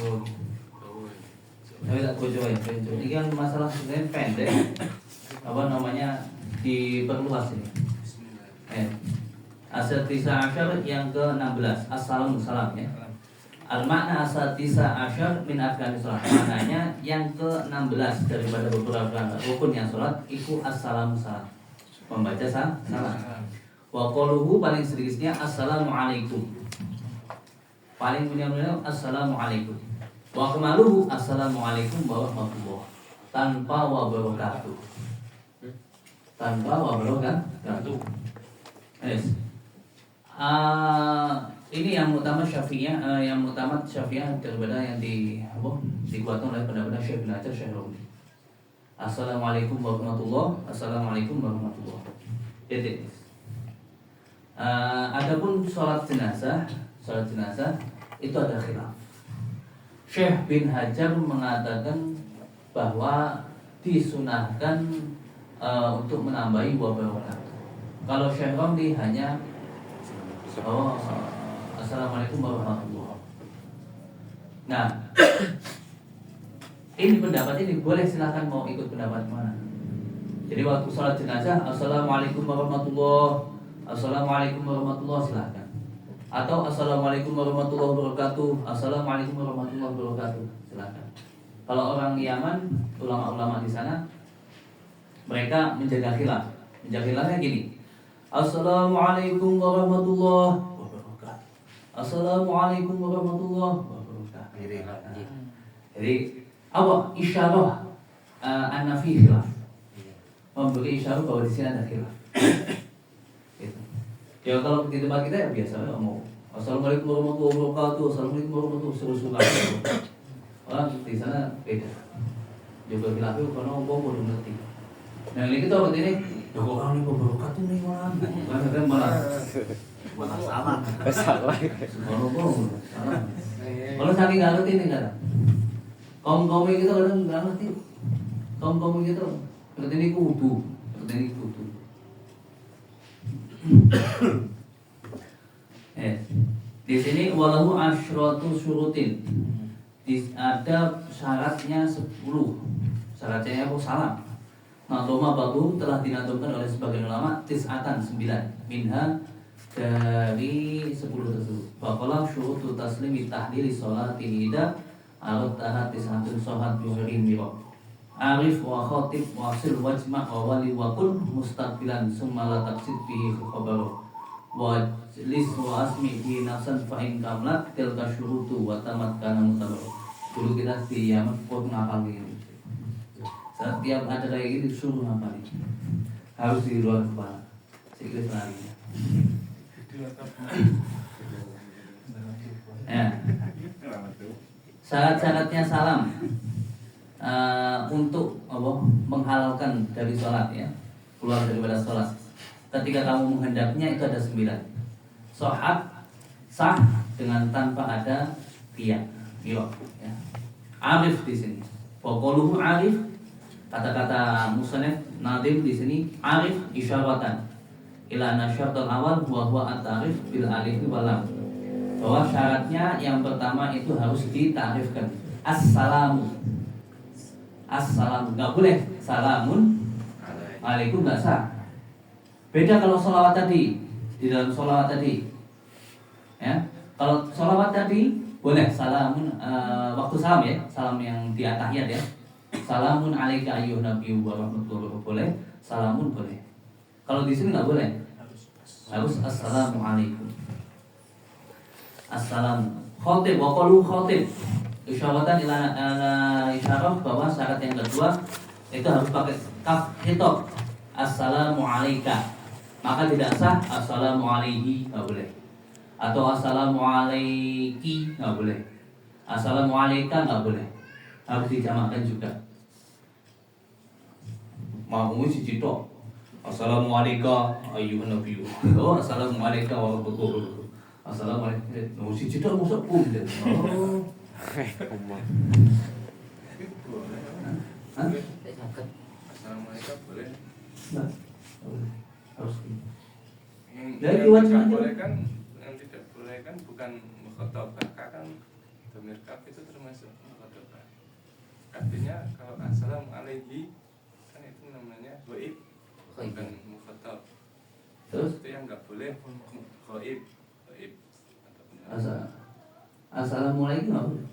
Oh. Tapi tak coba ya. Ini kan masalah sebenarnya pendek. Apa namanya diperluas ini. Asatisa asyar yang ke-16. Assalamualaikum ya. Al-makna asatisa asyar min arkanis salat. Maknanya yang ke-16 daripada beberapa rukun yang salat itu assalamu salam. Membaca salam. Wa qaluhu paling sedikitnya assalamualaikum. Paling mulia-mulia assalamualaikum. Wa kemaluhu assalamualaikum warahmatullahi tanpa wa barakatuh. Tanpa wa barakatuh. Yes. Ini yang utama Syafi'iyah, yang utama Syafi'iyah daripada yang dikuatkan oleh pendapat Syekh bin Hajar Syekh Romli. Assalamualaikum warahmatullahi. Assalamualaikum warahmatullahi. Titik. Adapun sholat jenazah itu ada khilaf. Syekh bin Hajar mengatakan bahwa disunahkan untuk menambahi wa barakatuh. Kalau Syekh Romli hanya assalamualaikum warahmatullahi. Nah, ini pendapat ini boleh, silakan mau ikut pendapat mana. Jadi waktu sholat jenazah assalamualaikum warahmatullahi, assalamualaikum warahmatullahi, silakan. Atau assalamualaikum warahmatullahi wabarakatuh, assalamualaikum warahmatullahi wabarakatuh, silakan. Kalau orang Yaman, ulama-ulama di sana, mereka menjaga khilaf. Menjaga khilafnya gini. Assalamualaikum warahmatullahi wabarakatuh. Assalamualaikum warahmatullahi wabarakatuh. Jadi apa isyarah an-nafi khilaf. Memberi isyarah bahwa di sini ada khilaf. Gitu. Ya kalau di tempat kita ya biasa ngomong assalamualaikum warahmatullahi wabarakatuh, assalamualaikum warahmatullahi wabarakatuh. Orang di sana beda. Juga khilaf itu karena ngomong belum ngerti. Nah ini kita waktu ini ya kok orang ini wabarakatuh nih orang. Kan malah salah. Salah. Kalau saking nggak ngerti nih kadang. Kaum kita kadang nggak ngerti. Kaum kita ngerti ini kudu. Di sini walahu asyratu syurutin. Ada syaratnya 10. Syaratnya apa? Salam. Nadoma babu telah dinadomkan oleh sebagian ulama tis'atan 9 minha dari 10 tersebut. Faqala syurutu taslimi tahlili sholati ida alat tahat tis'atun shohat yuhrim biro arif wa khotib wa sil wajma' wa wali wa kun mustaqbilan summa la taqsid bihi khabaru wa lis wa asmi bi nafsan fa in kamlat tilka syurutu wa tamat kana mutabar. Dulu kita di Yaman pun ngapal gini. Setiap ada kayak gini disuruh ngapalin. Harus di luar kepala. Sikit larinya. Ya. Syarat-syaratnya salam untuk menghalalkan dari sholat ya, keluar daripada sholat. Ketika kamu menghendaknya itu ada 9. Shohat sah dengan tanpa ada riya, ya. Arif di sini. Pokoluhu arif, kata-kata musannif nadim di sini arif isyaratan ila nasyaratul awal huwa at-ta'rif bil alif wal lam. Bahwa syaratnya yang pertama itu harus ditarifkan. Assalamu. Nggak boleh salamun alaikum, nggak sah. Beda kalau sholawat tadi. Di dalam sholawat tadi ya, kalau sholawat tadi boleh salamun waktu salam ya, salam yang di tahiyat ya. Salamun alaika ayyuhan nabiyyu wa rahmatullahi wa barakatuh, boleh. Salamun boleh. Kalau di sini nggak boleh. Harus assalamualaikum. Assalamu. Khotib wa qalu khotib. Isyaratan ila isyarah bahwa syarat yang kedua itu harus pakai kaf khitab. Assalamu alayka. Maka tidak sah assalamu alaihi, nggak boleh. Atau assalamu alaiki, nggak boleh. Assalamu alayka nggak boleh. Harus dijamakkan juga. Mau siji tok. Assalamualaikum ayyuhan nabiyyu. Oh, assalamualaikum warahmatullahi wabarakatuh. Assalamualaikum. Mau siji tok mosok pun. Oh. Assalamualaikum boleh. Nah, harus. Yang tidak boleh kan bukan mukhatabah kan domir kaf itu termasuk mukhatabah. Artinya kalau assalamualaikum kan itu namanya ghaib, bukan mukhatab. Terus Itu yang nggak boleh ghaib ataupun assalamualaikum nggak boleh.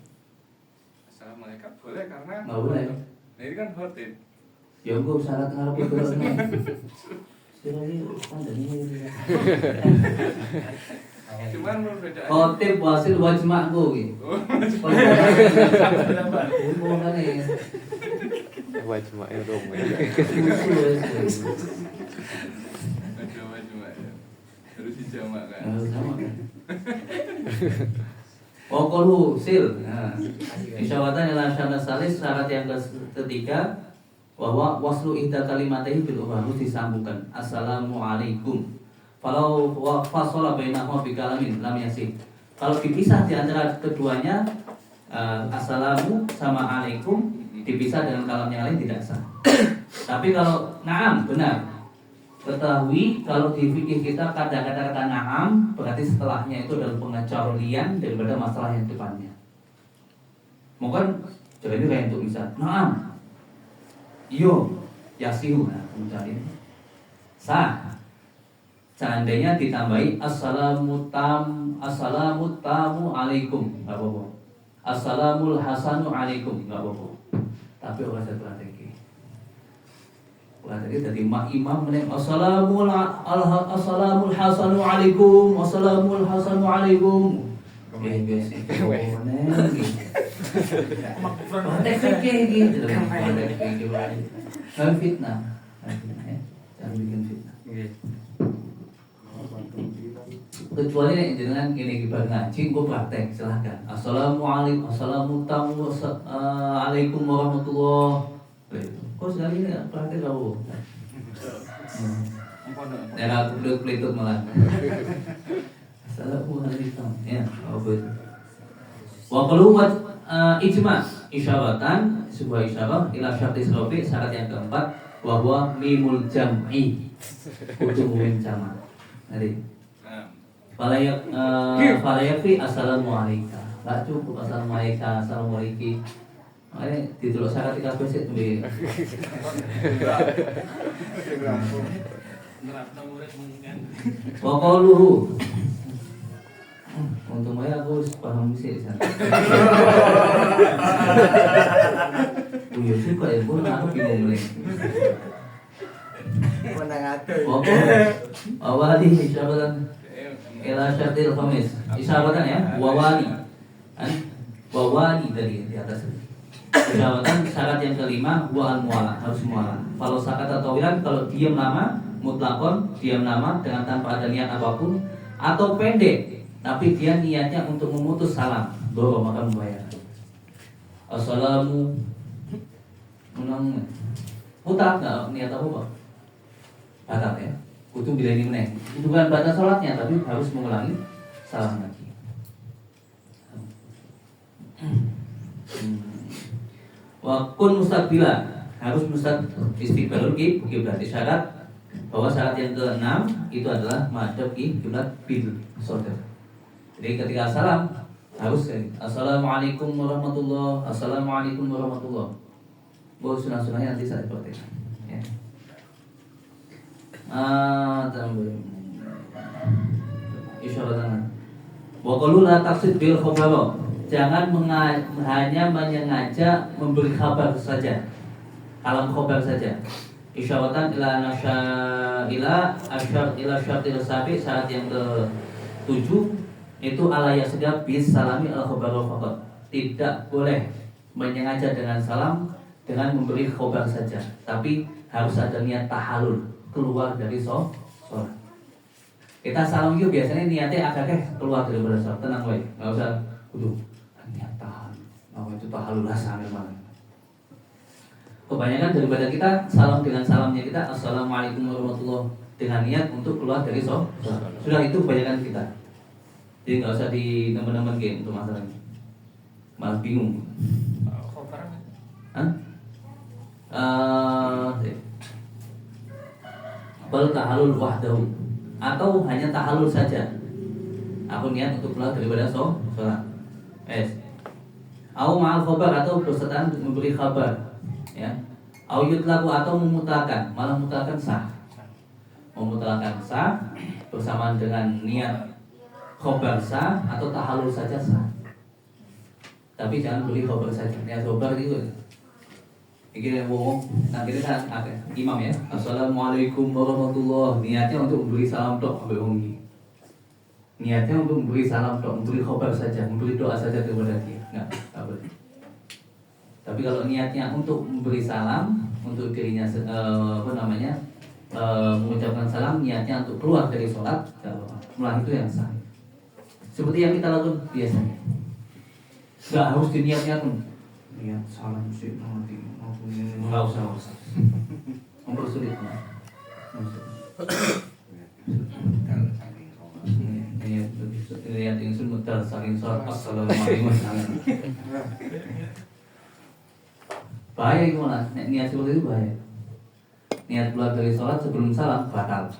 assalamualaikum boleh karena Nggak boleh. nah ini kan khotib. Ya gue syarat ngarep terus nih. Sekali pandemi. Cuman perbedaan Khotib wasil wajma gue gitu. Wajma itu ada wajma ya. Harus dijamak kan. Pokoknya sil. Nah, isyawatan ila syarna salis syarat yang ketiga bahwa waslu ihda kalimatahi bil harus disambungkan. Assalamualaikum. Kalau fasola bainahuma bi kalamin lam yasih. Kalau dipisah di antara keduanya assalamu sama alaikum dipisah dengan kalam yang lain tidak sah. Tapi kalau na'am benar. Ketahui kalau di fikih kita kata-kata na'am berarti setelahnya itu adalah pengecualian daripada masalah yang depannya. Mungkin coba ini kayak untuk misal na'am yo yasihu nah kemudian ini sah. Seandainya ditambahi assalamu tamu alaikum nggak apa-apa. Assalamul hasanu alaikum nggak apa-apa. Tapi orang strategi dari mak imam meneng assalamul hasanu alaikum assalamul hasanu alaikum biasa gitu kan fitnah jangan bikin fitnah kecuali nih dengan ini kita ngaji gue praktek silahkan assalamualaikum alaikum warahmatullahi kok sekali ini praktek kau dan aku pelitut malah assalamualaikum ya apa itu wa qalumat ijma isyaratan sebuah isyarah ila syarti srofi syarat yang keempat bahwa mimul jam'i kudu mim jamak jadi falayak fi assalamualaikum gak cukup assalamualaikum ini dituluk syarat 13 itu di Waqaluhu untung aja aku paham sih di sana. Iya juga ya, aku bingung nih. Wawali isyaratan ila syartil khamis. Isyaratan ya, wawali. Wawali tadi di atas. Isyaratan syarat yang kelima wa al-mu'ala, harus mu'ala. Kalau sakata tawilan, kalau diam lama mutlakon, diam lama dengan tanpa ada niat apapun atau pendek tapi dia niatnya untuk memutus salam, baru maka membayar. Assalamu menang putar nggak niat apa pak? Batal ya, kudu bila ini meneng. Itu bukan batal sholatnya tapi harus mengulangi salam lagi. Wakun mustaqbila harus istiqbalul kiblat syarat bahwa syarat yang ke-6 itu adalah madhab kiblat bil sodar. Jadi ketika salam harus assalamualaikum warahmatullah, assalamualaikum warahmatullah. Bahwa sunah-sunahnya nanti saya praktekkan. Ya. Isyaratan. Wa qalu la taqsid bil khabar. Jangan hanya menyengaja memberi kabar saja. Kalam khabar saja. Isyaratan ila syartil sabi syarat yang ke-7 itu ala yasdaq bis salami al khabar faqat. Tidak boleh menyengaja dengan salam dengan memberi khabar saja, tapi harus ada niat tahalul keluar dari sholat. Kita salam itu biasanya niatnya agak keluar dari sholat, tenang wae, enggak usah kudu niat tahalul. Apa itu tahalul asal mana? Kebanyakan daripada kita salam dengan salamnya kita assalamualaikum warahmatullahi dengan niat untuk keluar dari sholat. Sudah itu kebanyakan kita. Jadi nggak usah di teman-teman game untuk masalahnya, malah bingung. Bal tahalul wahdahu atau hanya tahalul saja. Aku niat untuk keluar daripada sholat. Au ma'al khabar atau berserta memberi kabar, ya. Au yutlaku atau memutlakan, malah mutlakan sah. Memutlakan sah bersamaan dengan niat khabar sah atau tahalul saja sah. Tapi jangan beri khabar saja. Niat khabar itu. Ini ngomong, nah kita kan imam ya. Assalamualaikum warahmatullah. Niatnya untuk memberi salam tok ambil ungi. Niatnya untuk memberi salam tok, memberi khabar saja, memberi doa saja kepada dia. Nggak boleh. Tapi kalau niatnya untuk memberi salam untuk dirinya mengucapkan salam, niatnya untuk keluar dari sholat, malah itu yang sah. Seperti yang kita lakukan biasanya. Nggak harus diniatnya pun. Niat salam sih nanti nggak usah. Mempersulit. Niat ingsun mutar saking sholat assalamualaikum. Bahaya gimana? Niat seperti itu bahaya. Niat keluar dari sholat sebelum salam batal.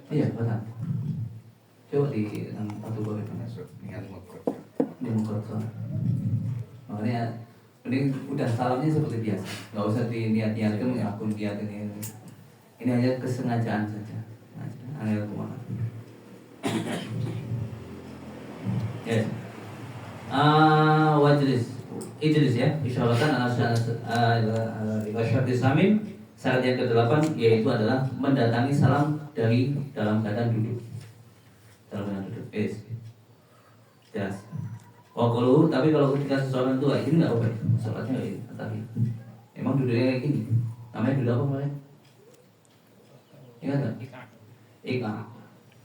Iya batal. Coba di satu boleh niat mengkot sholat. Makanya ini udah salamnya seperti biasa. Nggak usah diniat-niatkan akun niat ini. Ini hanya kesengajaan saja. Angel kemana? Yes. Ijlis ya, isyaratan al-syarti samin. Syarat yang ke-8 yaitu adalah mendatangi salam dari dalam keadaan duduk. Dalam keadaan duduk. Jelas. Tapi kalau ketika seseorang itu kayak gini nggak apa-apa. Sholatnya kayak gini, tapi emang duduknya kayak gini. Namanya duduk apa kemarin? Ingat nggak? Ika.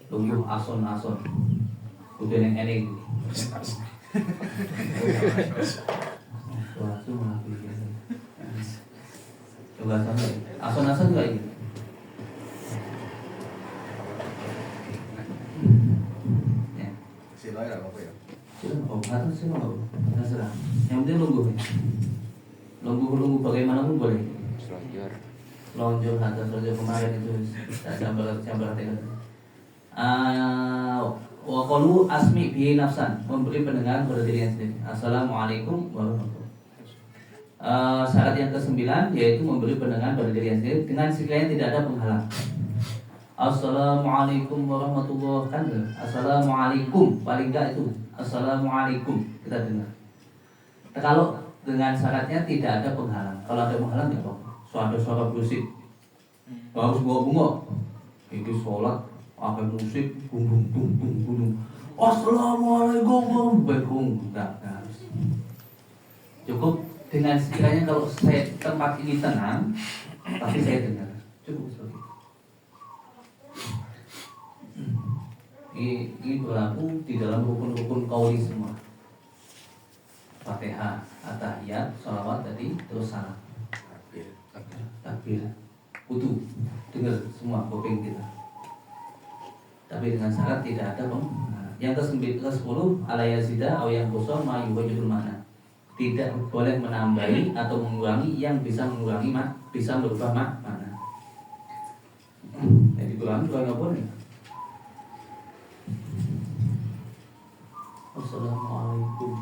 Tunggu ason. Bukan yang ening. Suatu mengaku coba sama ason juga ini. Ya. Sila ya apa ya? Sila atau sila apa? Terserah. Yang penting lungguh bagaimanapun boleh. Lonjor atas lonjor kemarin itu jambar tekan. Wa qalu asmi bihi nafsan, memberi pendengaran pada diri sendiri. Assalamualaikum warahmatullahi wabarakatuh. Syarat yang ke-9 yaitu memberi pendengaran pada diri sendiri dengan sekiranya tidak ada penghalang. Assalamualaikum warahmatullahi wabarakatuh. Assalamualaikum, paling enggak itu. Assalamualaikum kita dengar. Kalau dengan syaratnya tidak ada penghalang. Kalau ada penghalang ya apa? Suara berisik. Harus bunga-bunga. Itu sholat pakai musik bung. Assalamualaikum warahmatullahi wabarakatuh. Cukup dengan sekiranya kalau saya tempat ini tenang, tapi saya dengar. Cukup seperti itu. Ini berlaku di dalam rukun-rukun qauli semua. Fatihah, at-tahiyat, sholawat tadi, terus salam. Takbir. Wudu. Dengar semua kuping kita. Tapi dengan syarat tidak ada yang ke-10 ala yazida atau yang kosong ma yuwajibul makna. Tidak boleh menambahi atau mengurangi yang bisa mengurangi bisa merubah makna. Jadi kurang nggak boleh. Assalamualaikum.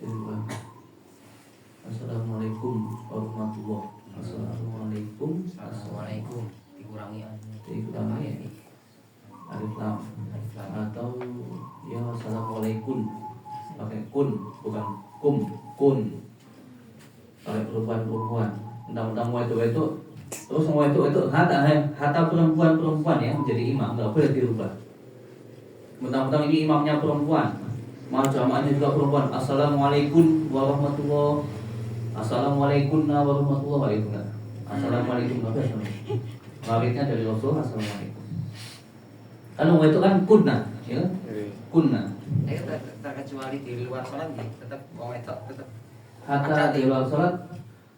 Jadi kurang. Assalamualaikum warahmatullahi wabarakatuh. Assalamualaikum. Dikurangi alif lam atau ya assalamualaikum pakai kun bukan kun pakai perempuan undang-undang itu terus semua itu hatta perempuan ya menjadi imam nggak boleh dirubah. Mentang-mentang ini imamnya perempuan, malah jamaahnya juga perempuan. Assalamualaikum warahmatullahi wabarakatuh. Assalamualaikum Mawitnya dari Rasul Assalamualaikum. Kalau itu kan kunna, ya? Kunna. Terkecuali di luar sholat tetap mau itu tetap. Hatta di luar sholat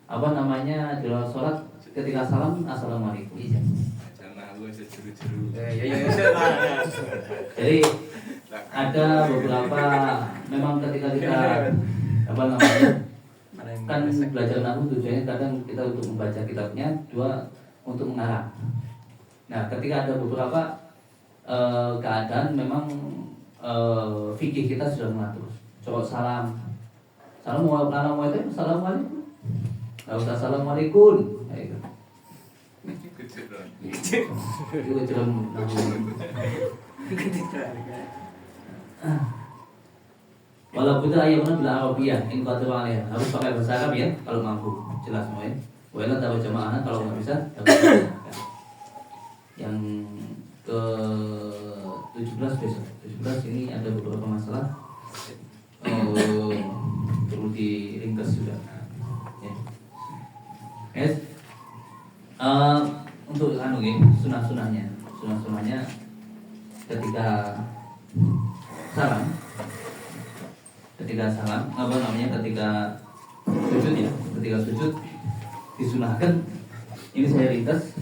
apa namanya di luar sholat ketika salam Assalamualaikum. Iya. Jangan aku sejeru-jeru. Jadi ada beberapa memang ketika kita apa namanya kan belajar nahu tujuannya kadang kita untuk membaca kitabnya, dua untuk mengarang. Nah, ketika ada beberapa keadaan memang fikih kita sudah mengatur. coba salam. Salam mau itu assalamualaikum. Enggak usah assalamualaikum. Kayak gitu. Itu kecil. Walaupun ayatnya bila Arabiyah, in qadra alaiha. Harus pakai bahasa Arab ya kalau mampu. Jelas semua ya. Wala tahu jamaah kalau nggak bisa. Yang ke 17 besok. 17 ini ada beberapa masalah. Perlu diringkas juga. Ya. Yes. Untuk sunah-sunahnya ketika salam ketika sujud ya, ketika sujud disunahkan. Ini saya ringkas.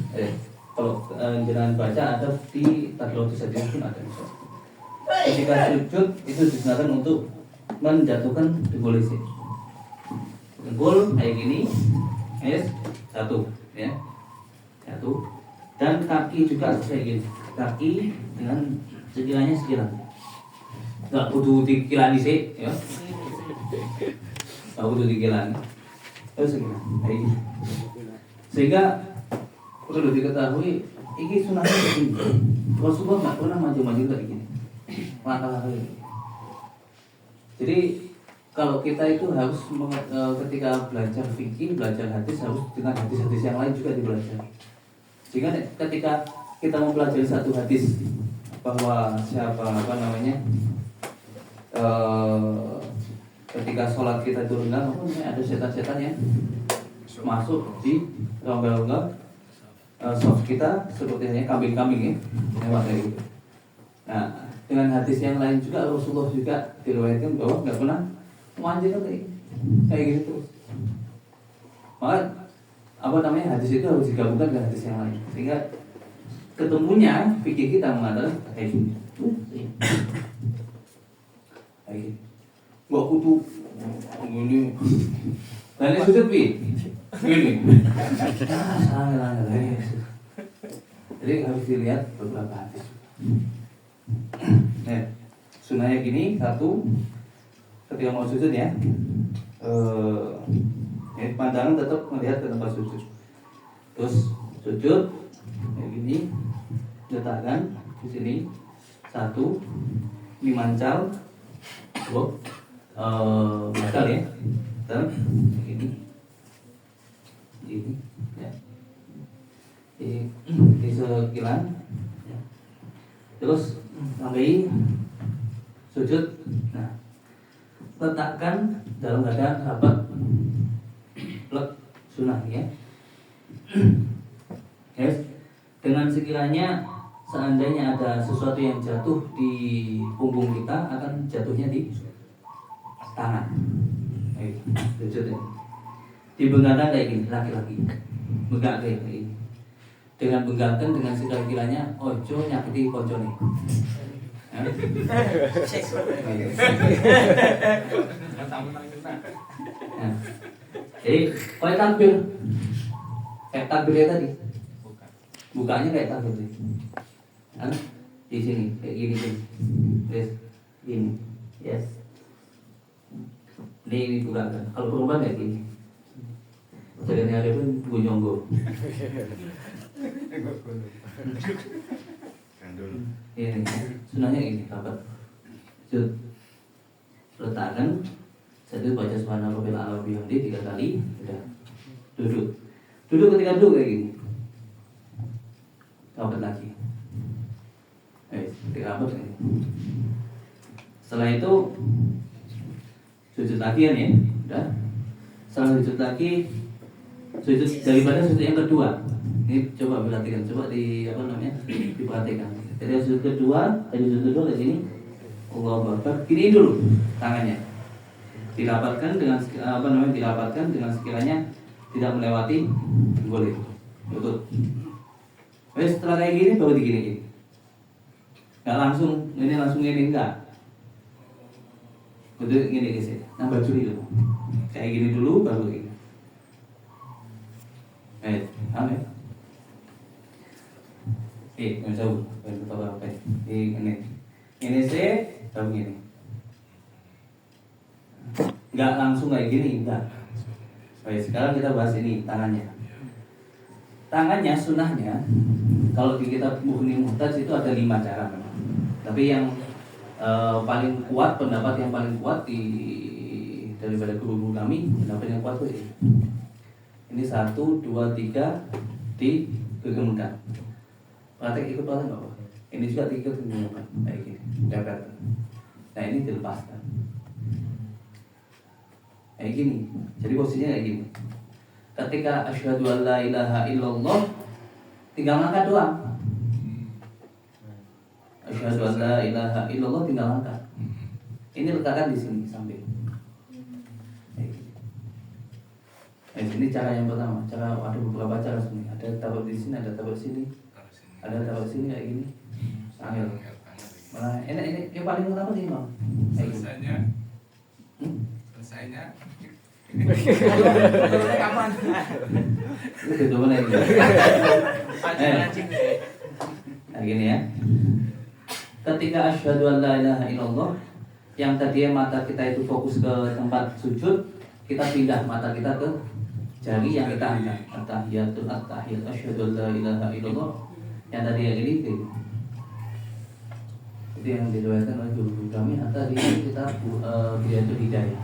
Kalau jangan baca ada di Tadlaut saja pun ada. Ketika sujud itu disunahkan untuk menjatuhkan dengkul isi. Dengkul kayak gini, yes, satu, ya, satu. Dan kaki juga kayak gini, kaki dengan sekiranya sekilan. Nggak butuh dikilani sih, ya. Nggak butuh dikilani. Terus sekilan, kayak gini. Sehingga perlu diketahui, ini sunahnya begini. Rasulullah nggak pernah maju-maju kayak gini, langkah-langkah ini. Jadi kalau kita itu harus ketika belajar fikih, belajar hadis harus dengan hadis-hadis yang lain juga dipelajari. Jika ketika kita mempelajari satu hadis bahwa ketika sholat kita itu renggang, ada setan-setan yang masuk di rongga-rongga soft kita seperti hanya kambing-kambing ya, lewat kayak gitu. Nah, dengan hadis yang lain juga Rasulullah juga diriwayatkan bahwa nggak pernah memanjat kayak gitu terus. Maka hadis itu harus digabungkan dengan hadis yang lain sehingga ketemunya fikih kita mengatakan kayak gini. Kayak gini. Nggak kutu ini. Lainnya sujud pi. Gini. Salah. Jadi harus dilihat beberapa hadis. Nah, sunahnya gini, satu, ketika mau sujud ya, pandangan tetap melihat ke tempat sujud. Terus sujud kayak gini, letakkan di sini, satu, ini mancal, mancal ya, dan ini, ya, ini sekilan, ya. Terus sampai sujud. Nah, letakkan dalam keadaan rapat plek sunnah ya. Yes. Dengan sekiranya seandainya ada sesuatu yang jatuh di punggung kita, akan jatuhnya di tangan. Sujudnya dibengkakkan kayak gini, laki-laki bengkak kayak gini. Dengan bengkakan dengan sekiranya ojo nyakiti koncone. Jadi kayak takbir tadi, bukanya kayak takbir di sini kayak gini, yes, gini, yes. Ini bukakan. Kalau perempuan kayak gini, jadi hari pun gue nyonggo. Ini sunahnya ini rapat. Sujud, letakkan, satu baca subhanallah ala bihamdi 3 kali, udah duduk. Ketika duduk kayak gini, rapat lagi. Ketika rapat kayak gini. Setelah itu sujud lagi ya, udah. Setelah sujud lagi, sujud daripada sujud yang kedua. Ini coba perhatikan, coba diperhatikan. Ketika sujud kedua, sujud kedua ke sini, Allahu Akbar. Gini dulu tangannya. Dirapatkan dengan sekiranya tidak melewati boleh. Betul. Setelah kayak gini baru digini. Enggak langsung ini enggak. Betul gini guys. Nah, baju dulu. Kayak gini dulu baru gini. Amin. Nggak jauh, apa? Ini sih, tahu gini. Nggak langsung kayak gini, enggak. langsung. Baik, sekarang kita bahas ini tangannya. Tangannya sunahnya kalau di kitab Mughni Muhtaj itu ada 5 cara memang. Tapi yang paling kuat, pendapat yang paling kuat daripada guru kami, pendapat yang kuat itu ini 1, 2, 3 digenggamkan. Praktek ikut praktek nggak Pak? Ini juga 3 digenggamkan kayak gini, dapat. Nah ini dilepaskan kayak gini. Jadi posisinya kayak gini. Ketika asyhadu an la ilaha illallah tinggal ngangkat doang. Asyhadu an la ilaha illallah tinggal ngangkat. Ini letakkan di sini samping. Ini cara yang pertama. Cara ada beberapa cara sebenarnya. Ada taruh di sini, ada taruh di sini, ada taruh di sini kayak gini. Angel. Malah ini yang paling utama sih Bang. Selesainya. Selesainya. Kapan? Itu coba lagi. Nah gini ya. Ketika asyhadu an la ilaha illallah, yang tadinya mata kita itu fokus ke tempat sujud, kita pindah mata kita ke jari yang kita angkat. At-tahiyatul at-tahiyat asyhadu an la ilaha illallah. Yang tadi yang ini itu yang diriwayatkan oleh guru kami atau di kitab Bidayatul Hidayah.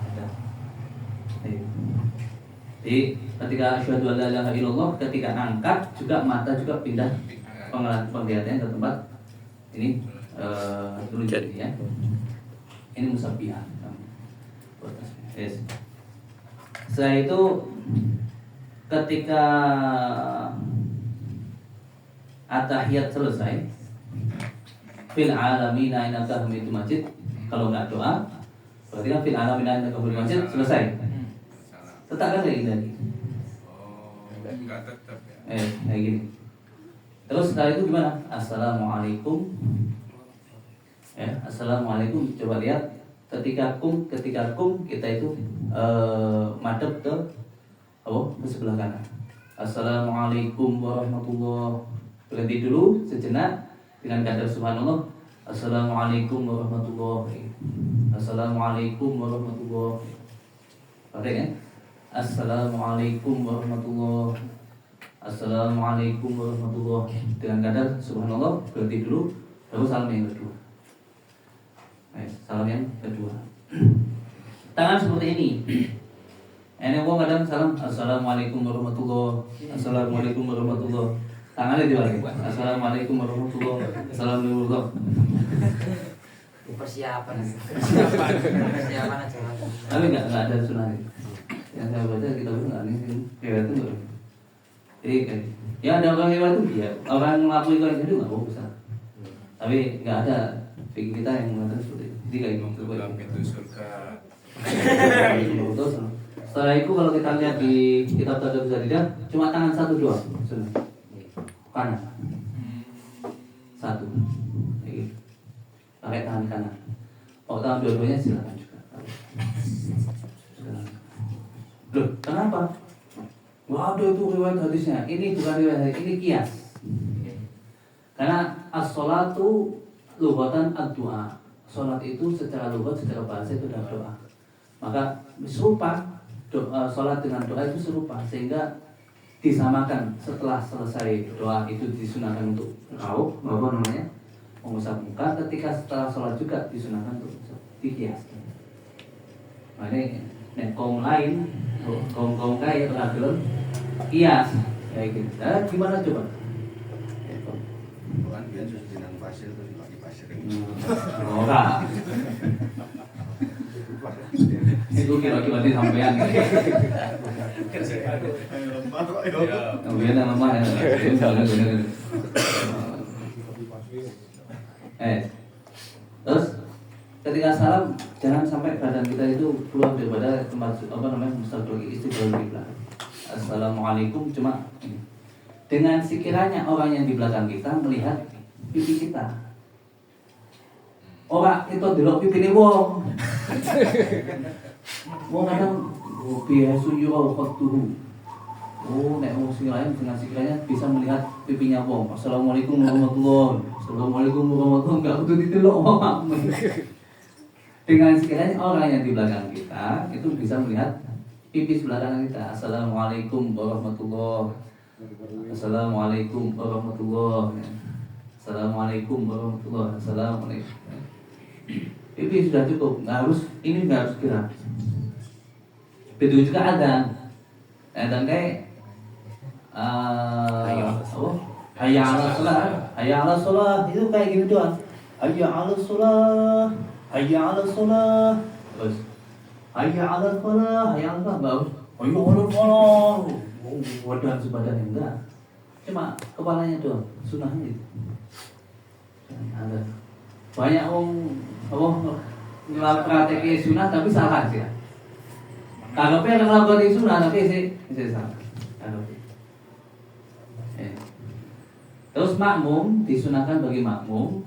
Jadi ketika asyhadu an la ilaha illallah, ketika angkat juga mata juga pindah penglihatannya ke tempat ini dulu jadi ya. Ini musabbihah. Yes. Setelah itu ketika at-tahiyat selesai, fil alamina innaka hamidum majid, kalau nggak doa berarti kan fil alamina innaka hamidum majid selesai. Letakkan kayak gini lagi. Enggak tetap ya. Kayak gini. Terus setelah itu gimana? Assalamualaikum. Ya, assalamualaikum. Coba lihat ketika kum kita itu madep ke ke sebelah kanan. Assalamualaikum warahmatullahi. Berhenti dulu sejenak dengan kata subhanallah. Assalamualaikum warahmatullahi. Assalamualaikum warahmatullahi. Oke kan? Assalamualaikum warahmatullahi. Assalamualaikum warahmatullahi. Dengan kadar subhanallah berhenti dulu, baru salam yang kedua. Salam yang kedua. Tangan seperti ini. Ini gua kadang salam assalamualaikum warahmatullahi. Assalamualaikum warahmatullahi. Tangannya dibalik. Assalamualaikum warahmatullahi. Assalamualaikum warahmatullahi. Persiapan aja. Tapi nggak ada sunnah. Yang saya baca kita pun nggak nih riwayat itu. Jadi ya ada orang riwayat itu dia orang mengakui kalau itu nggak bagus. Tapi nggak ada fikih kita yang mengatakan seperti itu. Jadi kayak gitu. Dalam pintu surga. Setelah itu kalau kita lihat di kitab Tadab Zadidah cuma tangan satu doang, kanan satu, pakai tangan kanan. Kalau tangan dua-duanya silakan juga. Loh, kenapa? Wah, ada itu riwayat hadisnya. Ini bukan riwayat hadis, ini kias. Karena as-sholatu lughatan ad-du'a. Salat itu secara lughat, secara bahasa itu adalah doa. Maka serupa salat dengan doa itu serupa sehingga disamakan. Setelah selesai doa itu disunahkan untuk mengusap muka. Ketika setelah salat juga disunahkan untuk dikias. Nah ini kaum lain, kaum kaya beragam kias kayak gitu. Nah, gimana coba? Bukan biar susu jenang pasir terus pakai pasir. Ora. Itu kira-kira di sampean. Kemudian yang lemah ya. Terus ketika salam jangan sampai badan kita itu keluar daripada tempat mustaqbil istiqbal kiblat. Assalamualaikum cuma ini. Dengan sekiranya orang yang di belakang kita melihat pipi kita. Orang itu delok pipine wong. Wong kadang biasa yo qatuhu. Nek wong sing lain dengan sekiranya bisa melihat pipinya wong. Assalamualaikum warahmatullahi. Assalamualaikum warahmatullahi. Enggak kudu didelok wong. Dengan sekiranya orang yang di belakang kita itu bisa melihat pipis belakang kita. Assalamualaikum warahmatullahi. Assalamualaikum warahmatullahi. Assalamualaikum warahmatullahi. Assalamualaikum. Pipis sudah cukup, nggak harus ini, nggak harus gerak. Begitu juga adzan kayak hayya 'alas shalah, hayya 'alas shalah itu kayak gini doang. Hayya 'alas shalah, hayya 'alas shalah. Terus hayya 'alal falah, hayya 'alal falah. Bagus. Hayya 'alal falah. Wadah sebadan enggak. Cuma kepalanya doang, sunahnya itu. Ada banyak praktek sunah tapi salah sih. Kalau pengen ngelakuin sunah tapi saya salah. Terus makmum disunahkan bagi makmum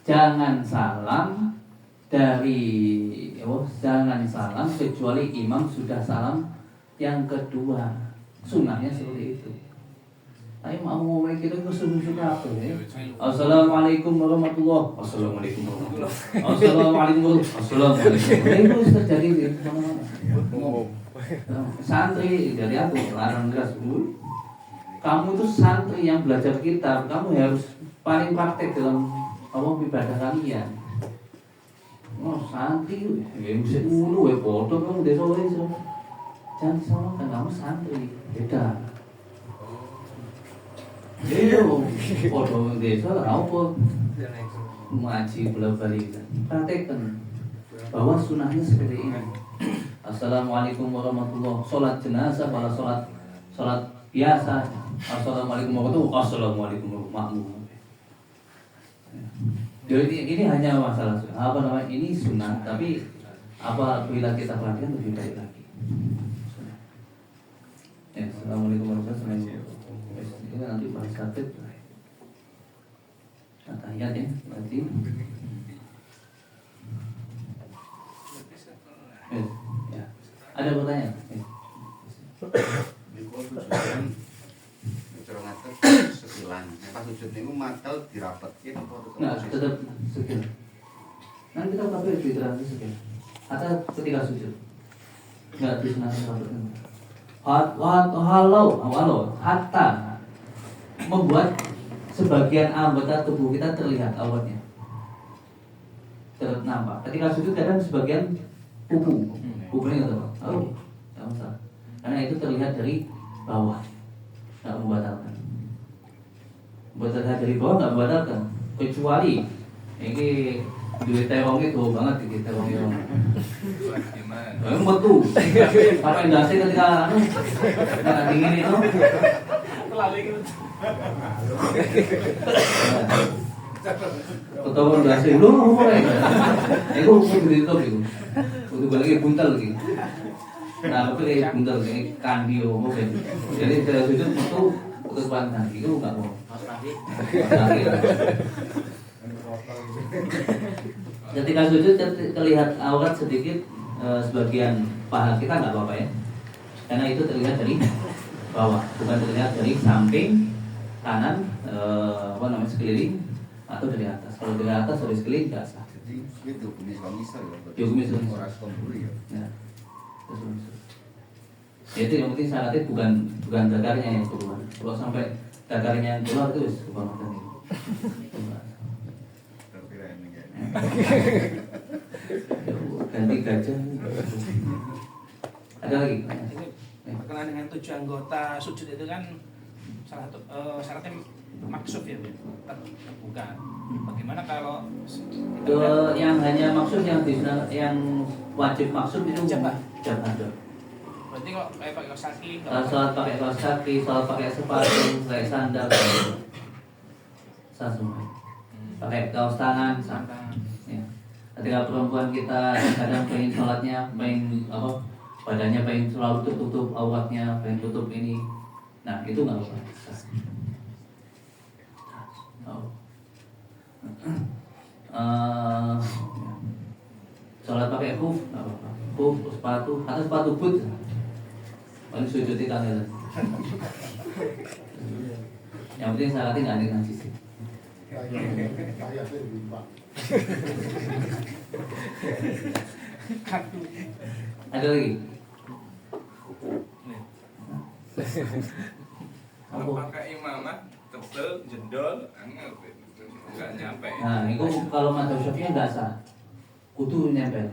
jangan salam jangan salam kecuali imam sudah salam yang kedua. Sunahnya seperti itu. Ayo mau kita itu sunnah apa ya? Assalamualaikum warahmatullahi wabarakatuh. Assalamualaikum warahmatullahi wabarakatuh. Assalamualaikum. Itu terjadi di mana-mana. Santri dari aku larang keras. Kamu itu santri yang belajar kitab, kamu harus paling praktek dalam ibadah kalian. Santri, mesti dulu foto kamu desa itu. Jangan disalahkan, kamu santri, beda. Foto desa apa? Ngaji bola-balik. Praktekkan bahwa sunahnya seperti ini. Assalamualaikum warahmatullahi wabarakatuh. Sholat jenazah, pada sholat biasa. Assalamualaikum warahmatullahi wabarakatuh. Assalamualaikum warahmatullahi wabarakatuh. Jadi ini hanya masalah ini sunnah, tapi apabila kita perhatikan lebih baik lagi. Ya, Assalamualaikum warahmatullahi wabarakatuh. Ini nanti bahas sakit. Tahiyat ya, berarti. Ya. Ada pertanyaan? Sekilan, pas sujud itu mata dirapetkin Nah, tetap sekian. Nanti kita kabeh diterangkan sekian. Atau ketika sujud. Enggak disunahkan rapetkan. Walau hatta membuat sebagian anggota tubuh kita terlihat awalnya. Terlihat nampak. Ketika sujud kadang sebagian pupunya gitu. Oh, tidak masalah. Karena itu terlihat dari bawah. Tidak membatalkan. Membatalkan dari bawah tidak membatalkan. Kecuali ini duit terong itu banget gitu terongnya. Betul. Pakai dasi ketika dingin itu. Ketahuan dasi lu mulai. Itu begitu itu. Untuk lagi buntal lagi. Nah, aku kayak buntal kayak kandio mungkin. Jadi saya sujud itu putus pantat itu enggak mau. Ketika sujud terlihat aurat sedikit sebagian paha kita nggak apa-apa ya, karena itu terlihat dari bawah, bukan terlihat dari samping kanan sekeliling atau dari atas. Kalau dari atas dari sekeliling nggak sah. Jadi itu misal Ya, misal. orang dulu ya. Jadi yang penting syaratnya bukan dagarnya yang keluar. Kalau sampai dagarnya yang keluar itu kebangetan itu. Ganti gajah. Ada lagi? Ini berkenaan dengan 7 anggota sujud itu kan salah satu syaratnya maksud ya, terbuka. Bagaimana kalau yang hanya maksud yang wajib maksud itu jabah. Berarti kalau pakai kaos kaki, sholat pakai kaos kaki, sholat pakai sepatu, pakai sandal, sah semua. Pakai kaos tangan, sah. Ya. Ketika perempuan kita kadang pengen sholatnya, badannya pengen selalu tertutup auratnya, pengen tutup ini, nah itu nggak apa-apa. Sholat pakai kuf, nggak apa-apa. Kuf, sepatu, atau sepatu boot, paling sujud di kangen. Yang penting syaratnya nggak ada najis. Aduh. Ada lagi? Kalau pakai imamah tebel jendol angel nggak nyampe. Nah, itu kalau madzhab Syafi'i nggak sah. Kudu nempel.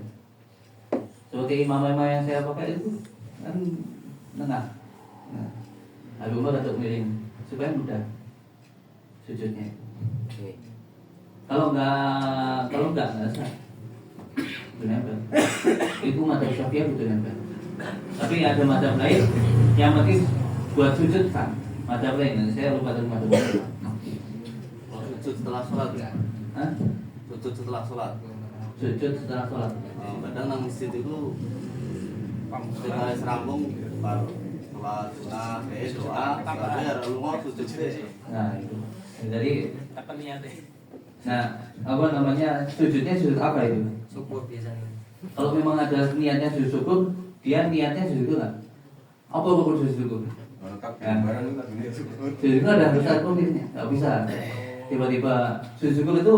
Seperti imam-imam yang saya pakai itu kan tengah. Nah, Abu Umar untuk miring supaya mudah sujudnya. Oke. Kalau nggak sah. Kudu nempel. Itu madzhab Syafi'i kudu nempel. Tapi ada madzhab lain yang penting buat sujud kan. Madzhab lain, saya lupa tentang madzhab lain. Sujud setelah sholat ya? Hah? Sujud setelah sholat. Sujud setelah sholat. Kadang nang masjid itu setelah serampung baru sholat sunnah, doa, setelah lu mau sujud sih. Nah itu. Jadi, Apa niat deh? nah apa namanya sujudnya sujud apa itu? Syukur biasanya. Kalau memang ada niatnya sujud syukur, dia niatnya sujud syukur nggak? Apa sujud syukur? Ya. Sujud syukur ada harus pemiliknya, nggak bisa. Tiba-tiba sujud syukur itu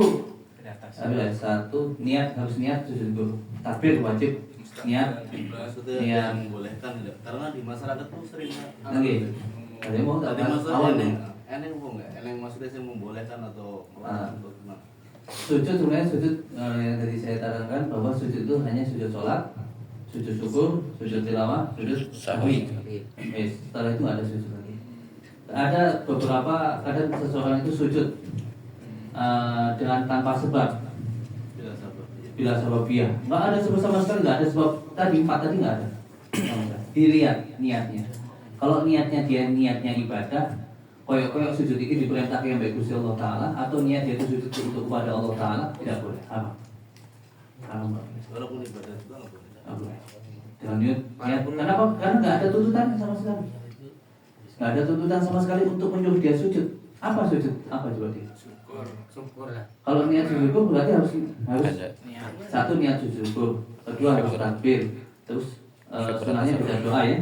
Di atas. ada satu niat harus niat sujud syukur. Takbir wajib niat. Maksudnya Iya. yang membolehkan tidak? Karena di masyarakat tuh sering Lagi. Ada yang mau tak Tadi bahas maksudnya awal eneng, nih. eneng apa enggak? Eneng maksudnya sih membolehkan atau melarang atau gimana? Sujud sebenarnya sujud yang tadi saya terangkan bahwa sujud itu hanya sujud sholat, sujud syukur, sujud tilawah, sujud sahwi. Setelah itu ada sujud lagi. Ada beberapa kadang seseorang itu sujud dengan tanpa sebab, Bila sabar. bila sababiah. Nggak ada sebab sama sekali, nggak ada sebab. Tadi empat tadi nggak ada. Dilihat niatnya. Kalau niatnya dia niatnya ibadah, koyok-koyok sujud ini diperintahkan yang baik Gusti Allah Taala, atau niat dia itu sujud untuk kepada Allah Taala, tidak boleh. Haram. Haram. Walaupun ibadah juga nggak boleh. Nggak boleh. Dengan niat. Kenapa? Karena nggak ada tuntutan sama sekali. Nggak ada tuntutan sama sekali untuk menyuruh dia sujud. Apa sujud? Apa coba dia? Syukur. Syukur lah. Kalau niat sujud syukur berarti harus Niat. satu niat sujud syukur, kedua harus takbir, terus sunahnya baca doa ya,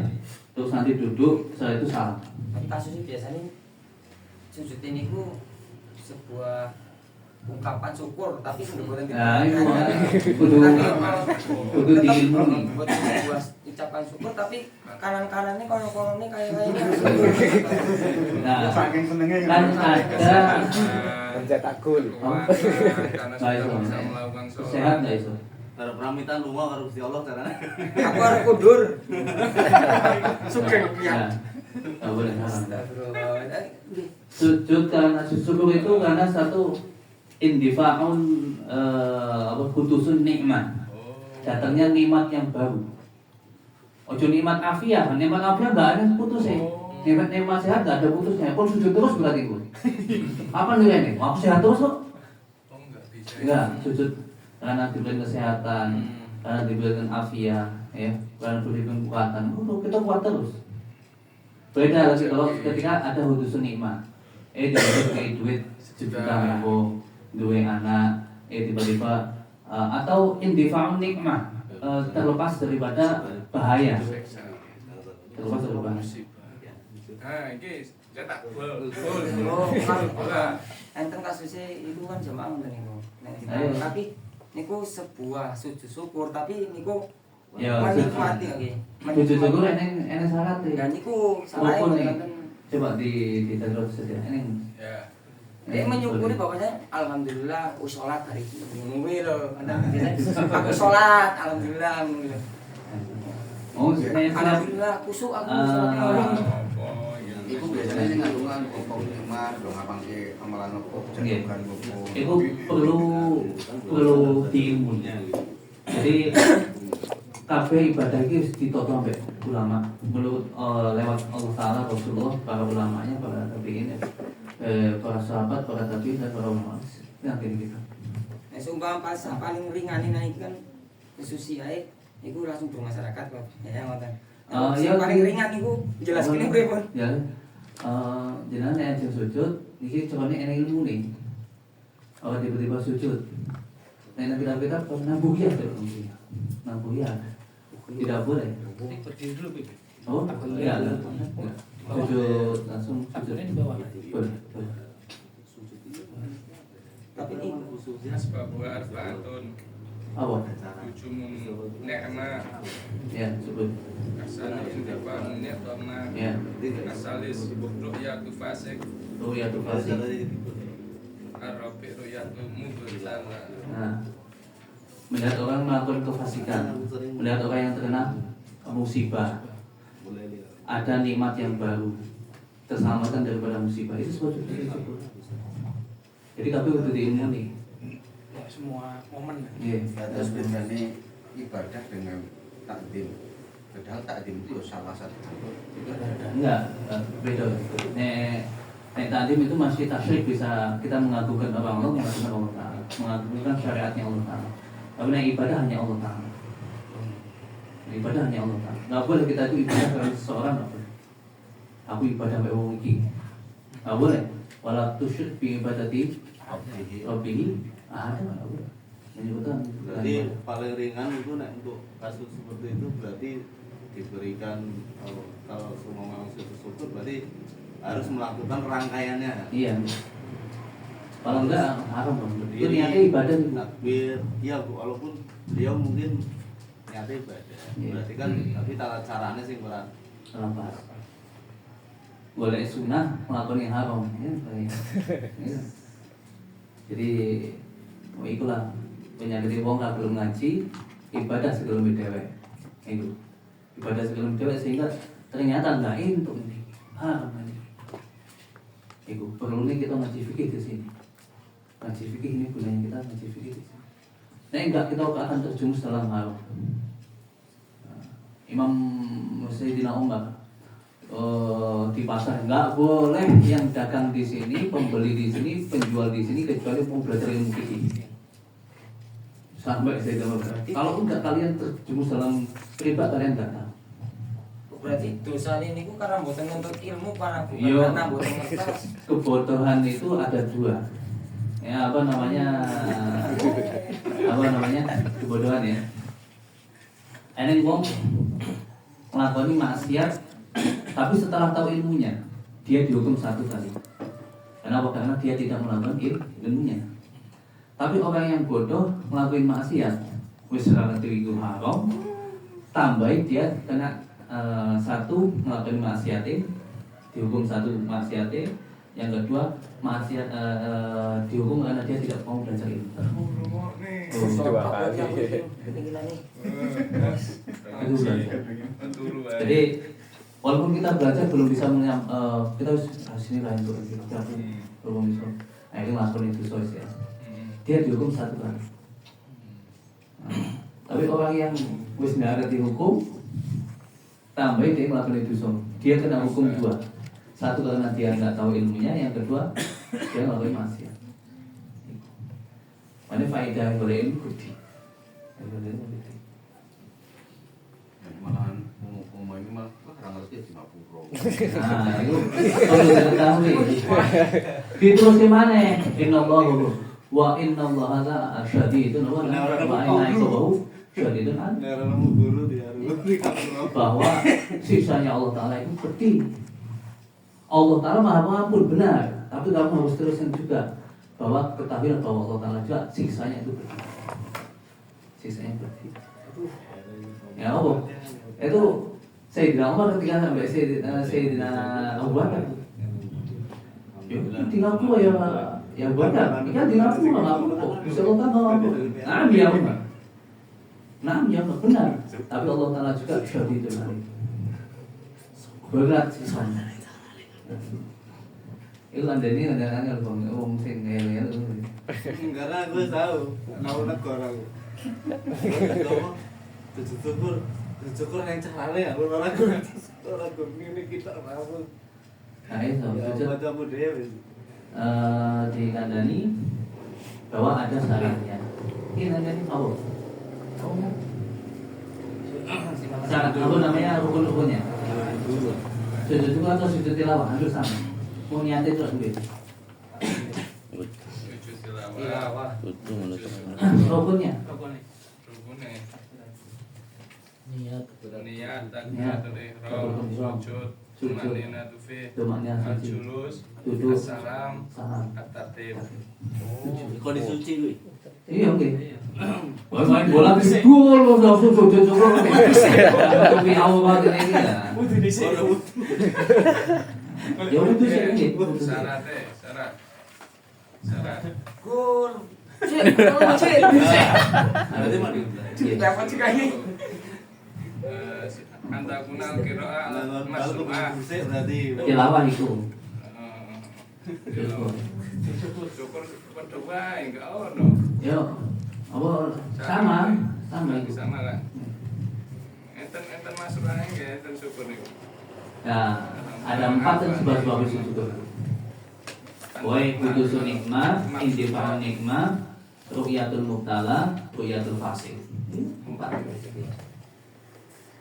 terus nanti duduk, setelah itu salam. Tapi kasusnya biasanya sujud ini ku sebuah ungkapan syukur, tapi sebenarnya Nah itu kudu diilmuni. buat sebuah ucapan syukur, tapi kanan-kanannya kolong-kolongnya kayak Nah Saking senengnya kan ada Pencetakul. Karena Baik, sudah bisa Om. melakukan sholat. sehat nggak itu? Cara pamitan rumah harus di Allah caranya. aku harus kudur. Sugeng ya. Nah, nggak boleh. Haram. Astagfirullah. Sujud karena sujud syukur itu karena satu indifa'un putusun nikmat. Datangnya nikmat yang baru. Ojo nikmat afiah, nikmat afiah nggak ada putusnya. Nikmat sehat nggak ada putusnya. Pun sujud terus berarti pun. Apa nilainya? Aku sehat terus kok. Oh enggak bisa. Enggak, sujud karena diberikan kesehatan, karena diberikan afiah, ya, karena diberikan kekuatan. Kita kuat terus. Beda lagi kalau ketika ada hudusun nikmat. Diberi duit sejuta ribu, duwe anak, tiba-tiba atau indifa'un nikmah, terlepas daripada bahaya. Terlepas dari bahaya. Nah, ini cetak gol. Oh, kan Bola. enten kasusnya itu kan jamaah ngoten niku. Ayo. Tapi niku sebuah sujud syukur, tapi niku Ya, menikmati nggih. Sujud syukur eneng syarat ya. Dan niku salah Rukun nih. enten Coba diterus saja. Eneng. Ya. dia menyukuri bahwasanya alhamdulillah aku sholat hari ini. Ngomongin lho, aku sholat alhamdulillah. Oh, saya Alhamdulillah kusuk aku Ah. sholatnya. Oh, iya. Itu biasanya sih ngandungan pokok nikmat, dong ngapangke amalan opo, Iya. bukan opo. itu perlu diilmuni. Jadi kabeh ibadah iki wis ditata mbek ulama. Menurut lewat Allah Taala, Rasulullah, para ulamanya, para tabi'in, para sahabat, para tabi'in dan para ulama. Yang gitu. Nah, sumpah pas paling ringan ini kan kesusi ae iku langsung bermasyarakat kok. Ya ngoten. Iya, Yang paling ringan iku jelas gini pripun. Ya. Jenengan nek ajeng sujud iki cocone eneng ilmune. Kalau tiba-tiba sujud. Nek kita nabuh ya, nabuh ya. Tidak boleh. Berdiri dulu, Bib. Oh, iya. Sujud langsung sujud Takutnya di bawah. Boleh. Tapi ini khususnya asbabu arbaatun Apa? ujumun ni'mah Ya, sebut. asal intifa'un ni'mah Ya, asalis ru'yatu fasik ru'yatul fasik. arabi ru'yatu mubtala. Nah, melihat orang melakukan kefasikan, melihat orang yang terkena musibah, ada nikmat yang baru, keselamatan daripada musibah, itu sebetulnya syukur. Jadi kami untuk diilmuni. Ya, semua momen. Iya. Terus bedanya ibadah dengan takdim. Padahal takdim itu salah satu Enggak, beda. Nek takdim itu masih tasyrik, bisa kita mengagungkan orang Allah, mengagungkan Allah Ta'ala, mengagungkan syariatnya Allah Ta'ala. Tapi nek ibadah hanya Allah Ta'ala. Ibadah hanya Allah Ta'ala. Nggak boleh kita itu ibadah kepada seseorang, nggak boleh. Aku ibadah kepada orang ini, nggak boleh. Wala tusyrik bi ibadati Rabbihi ahad, nggak boleh. Menyebutkan berarti paling ringan itu nek untuk kasus seperti itu berarti diberikan kalau semua memang syukur berarti harus melakukan rangkaiannya. iya. Kalau enggak haram dong. Itu niatnya ibadah itu. Takbir, ya Bu, walaupun beliau mungkin niatnya ibadah. Iya. Berarti kan tapi caranya sih kurang. Kenapa? Boleh sunnah melakukan yang haram, ya, ya. Jadi, itulah penyakit wong gak belum ngaji, ibadah sebelum dewek. Itu ibadah sebelum dewek sehingga ternyata enggak itu ini haram ini. Itu perlu nih kita ngaji fikih di sini. Ngaji fikih ini gunanya kita ngaji fikih di sini. Nah, enggak kita akan terjumus dalam haram. Imam Sayyidina Umar di pasar nggak boleh yang dagang di sini, pembeli di sini, penjual di sini kecuali mau belajar ilmu fikih. Sampai Sayyidina Umar. Kalau enggak kalian terjumus dalam riba, kalian enggak tahu. Berarti dosa ini ku karena mboten nuntut ilmu para bukan Iya. karena mboten ngertos. Kebodohan itu ada dua. Ya apa namanya? Kebodohan ya. Ini wong nglakoni maksiat, tapi setelah tahu ilmunya, dia dihukum 1 kali. Kenapa? Karena dia tidak melakukan ilmunya. Tapi orang yang bodoh ngelakuin maksiat, wis ora ngerti iku haram, tambahin dia kena 1 ngelakuin maksiatnya, dihukum 1 maksiatnya. Yang kedua maksiat dihukum karena dia tidak mau belajar ilmu. Dua kali. Itu belajar. Jadi walaupun kita belajar belum bisa kita harus sini lain dulu kita belum bisa. Nah itu melakukan itu soal ya. Dia dihukum 1 kali. Tapi orang yang wis nggak ngerti hukum, tambah dia melakukan itu soal, dia kena hukum 2. 1 karena dia nggak tahu ilmunya, yang kedua dia melakukan maksiat. Mana faedah boleh ilmu bukti. malahan umum ini malah orang ngerti 50. Nah, itu perlu diketahui. Diterusin mana? Innallahu wa innallaha la syadidun wa inna iqabahu syadidun. Neramu guru dia Bahwa siksanya Allah Ta'ala itu pedih. Allah Ta'ala maha pengampun, benar. Tapi kamu harus terusin juga bahwa ketahuilah bahwa Allah Ta'ala juga siksanya itu pedih. Siksanya pedih. Ya Allah, itu Sayyidina Umar ketika sampai Sayyidina Abu Bakar. Ya, tinggal tua ya Bakar. Ini kan tinggal tua nggak apa-apa. Bisa Allah Ta'ala apa? Nah, ya Umar. Nah, ya benar. Tapi Allah Ta'ala juga syadidul alim. Berat siksanya. Itu anda ini ada angel bang, sing ngel karena gue tahu negara gue syukur yang carane ya orang gue ini kita apa Nah itu sujud baca budaya dikandani bahwa ada syaratnya. Ini kandani apa? Syarat apa namanya rukun-rukunnya? Sujud itu atau sujud tilawah hampir sama. Mau niatin terus begitu. Tilawah. Rukunnya. Rukunnya niat niat dan ihram sujud sujud, tumanina tufi, tumanina sujud, al-julus, duduk, assalam, salam. at-tatib. Kondisi suci kuwi. Iya oke. Main bola gol langsung sujud. Tapi awal banget ini ya. Wudu dhisik. Ya udah sih ini. Syarat. Gol. Cik, kalau cik. Berarti mah Iya. Dapat cik kayaknya. Antakunal kiroa kalau masru'ah. kondisi berarti Tilawah itu. Syukur pada wae enggak ono. Ya, apa sama itu. Sama lah. Enten masru'ah nggih, enten syukur niku. Ya, ada 4 dan 11 syukur. Woi kudusun nikmah, indifa'un nikmah, ru'yatul mubtala, ru'yatul fasik. 4.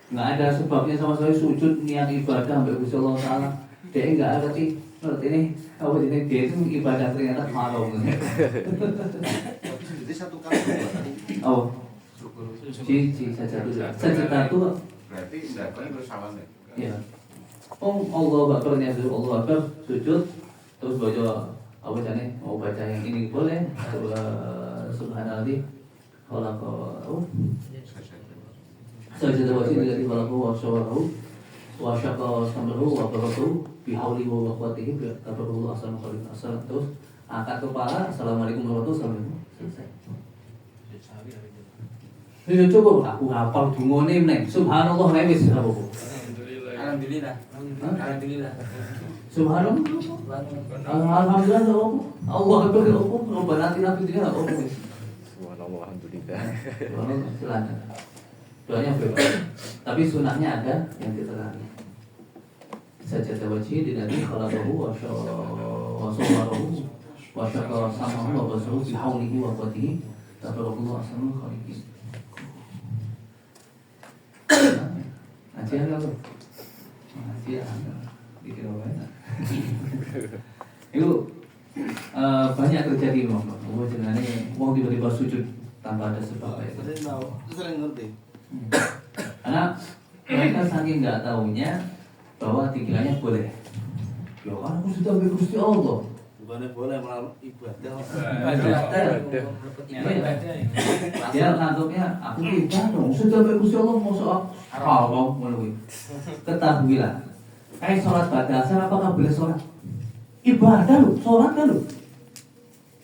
Nggak ada sebabnya sama sekali sujud niat ibadah sampai Gusti Allah Ta'ala. Dia nggak ada sih. Menurut ini, apa ini dia itu ibadah ternyata haram. Tapi sujudnya satu kali dua tadi. Oh, cici saja dulu. Sejuta itu, Berarti tidak boleh terus salam ya. ya. Oh, Allah Akbarnya dulu, Allah Akbar sujud, terus baca apa jane? Mau baca yang ini boleh. Subhanallah. Kalau sajada wajib dari khalaqahu wa sawarahu wa syaqa samrahu wa barakahu bihaulihi wa quwwatihi tabarakallahu ahsanul khaliqin. Assalam terus angkat kepala, assalamualaikum warahmatullahi wabarakatuh. Selesai. Ini coba aku hafal dungone meneh. Subhanallah wae wis apa kok. Alhamdulillah. Alhamdulillah. Subhanallah. Alhamdulillah apa? Allah akbar apa? Rabbana atina fid dunya apa? Subhanallah, alhamdulillah. Subhanallah silakan. Doanya bebas. Tapi sunahnya ada yang diterangkan. Sajada wajhi dinadi khalaqahu wa sawwarahu wa syaqa samahu wa basahu bi haulihi wa quwwatihi tabarakallahu ahsanul khaliqin. Ajian apa? Ajian. Dikira apa? Itu banyak terjadi Bang. Oh jenenge wong tiba-tiba sujud tanpa ada sebab itu. sering ngerti. Karena mereka saking nggak tahunya bahwa dikiranya boleh. Ya kan aku sudah Gusti Allah. Bukannya boleh malah ibadah. Dia ngantuknya aku kita dong sudah Gusti Allah mau soal haram ngono. Ketahuilah. Kayak sholat pada asar apakah boleh sholat? Ibadah lu, sholat kan lu.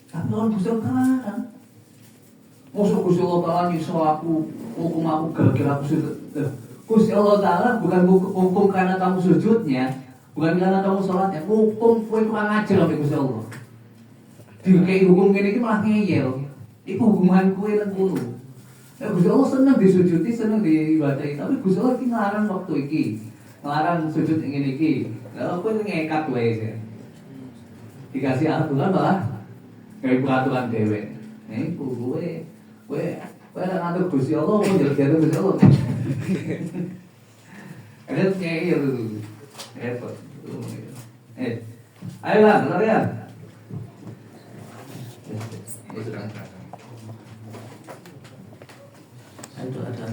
Tapi orang Gusti Allah kan. Masuk Gusti Allah Ta'ala nyiksa aku, hukum aku gara-gara aku sujud. Gusti Allah Ta'ala bukan hukum karena kamu sujudnya, bukan karena kamu sholatnya, hukum kowe kurang ajar sampai Gusti Allah. Dikei hukum ini malah ngeyel. Iku hukuman kowe nang kono. Gusti Allah seneng disujudi, seneng diibadahi, tapi Gusti Allah iki ngarang waktu iki. Ngarang sujud ngene iki. Lah kowe ngekat wae sih. Dikasih aturan malah gawe peraturan dhewe. Nek kowe ngatur Gusti Allah, mau jalan-jalan Gusti Allah. Ada ngeyel dulu. Repot. Ayolah, larian. Itu ada.